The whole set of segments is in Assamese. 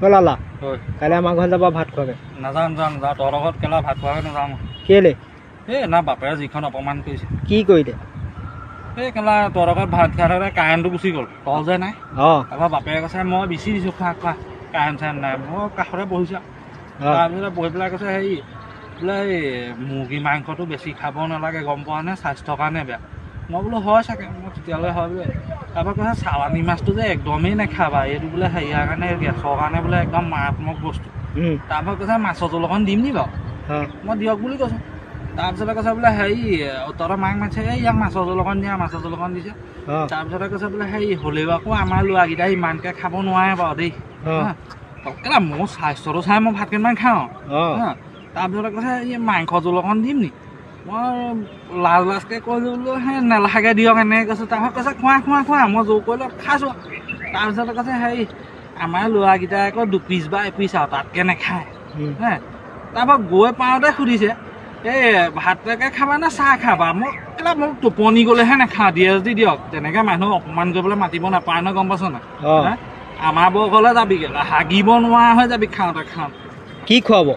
ওলালা হয় কাইলৈ আমাৰ ঘৰত যাবা ভাত খোৱাকে নাযাম তহঁতৰ ঘৰত কেলা ভাত খোৱাকৈ নাযাম কেলে না বাপেৰে যিখন অপমান কৰিছে কি কৰিলে কেলা তহঁতৰ ঘৰত ভাত খাই থাকোঁতে কাৰেণ্টটো গুচি গ'ল তল যে নাই অঁ তাৰপৰা বাপেৰে কৈছে মই বিচি দিছোঁ খোৱা কাৰেণ্ট চাৰেণ্ট নাই মই কাষতে বহিছোঁ তাৰপিছতে বহি পেলাই কৈছে হেৰি বোলে এই মুৰ্গী মাংসটো বেছি খাব নালাগে গম পোৱা নে স্বাস্থ্যৰ কাৰণে বেয়া মই বোলো হয় চাগে মই তেতিয়ালৈ হয় বোলে তাৰপৰা কৈছে চালানী মাছটো যে একদমেই নাখাবা এইটো বোলে হেৰিয়াৰ কাৰণে গেছৰ কাৰণে বোলে একদম মাৰাত্মক বস্তু তাৰপৰা কৈছে মাছৰ জোল অকণ দিম নি বাৰু মই দিয়ক বুলি কৈছোঁ তাৰপিছতে কৈছে বোলে হেৰি তহঁতৰ মাক মাতিছে এই ইয়াক মাছৰ জোল অকণ দিয়া মাছৰ জোল অকণ দিছে তাৰপিছতে কৈছে বোলে হেৰি হ'লেও আকৌ আমাৰ ল'ৰাকেইটাই ইমানকৈ খাব নোৱাৰে বাৰু দেই কেলা মোৰ স্বাস্থ্যটো চাই মই ভাত কেইটামান খাওঁ তাৰপিছতে কৈছে এই মাংস জোল অকণ দিম নি মই লাজকৈ কৈছোঁ বোলো সেই নেলাগে দিয়ক এনেকৈ কৈছোঁ তাৰপৰা কৈছে খোৱা মই জোৰ কৰিলোঁ খাইছোঁ তাৰপিছতে কৈছে হেৰি আমাৰ ল'ৰাকেইটাই আকৌ 2 পিচ বা 1 পিচ আৰু তাতকৈ নাখায় তাৰপৰা গৈ পাওঁতে সুধিছে এই ভাতকে খাবা নে চাহ খাবা মই কেলা মোক টোপনি গ'লেহে নাখাওঁ দিয়ে যদি দিয়ক তেনেকৈ মানুহ অপমান কৰিবলৈ মাতিব নাপায় নহয় গম পাইছ নাই আমাৰ বৰ ঘৰলৈ যাবি কেলা হাগিব নোৱাৰা হৈ যাবি খাওঁতে কি খুৱাব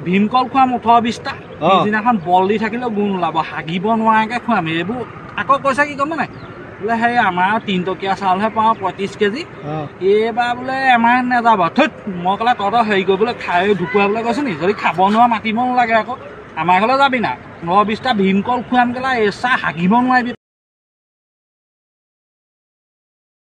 ভীমকল খুৱাম 18-20টা পিছদিনাখন বল দি থাকিলেও গুণ ওলাব হাগিব নোৱাৰাকৈ খুৱাম এইবোৰ আকৌ কৈছে কি গম নাই বোলে সেই আমাৰ 3 টকীয়া চাউলহে পাওঁ 35 কেজি এইবাৰ বোলে এমাহ নাযাব থৈত মই ক'লে তহঁতৰ হেৰি কৰিবলৈ খাই ঢুকুৱাবলৈ কৈছোঁ নি যদি খাব নোৱাৰা মাতিব নালাগে আকৌ আমাৰ ঘৰলৈ যাবি না 19-20টা ভীমকল খুৱাম কেলা এচাহ হাগিব নোৱাৰিবি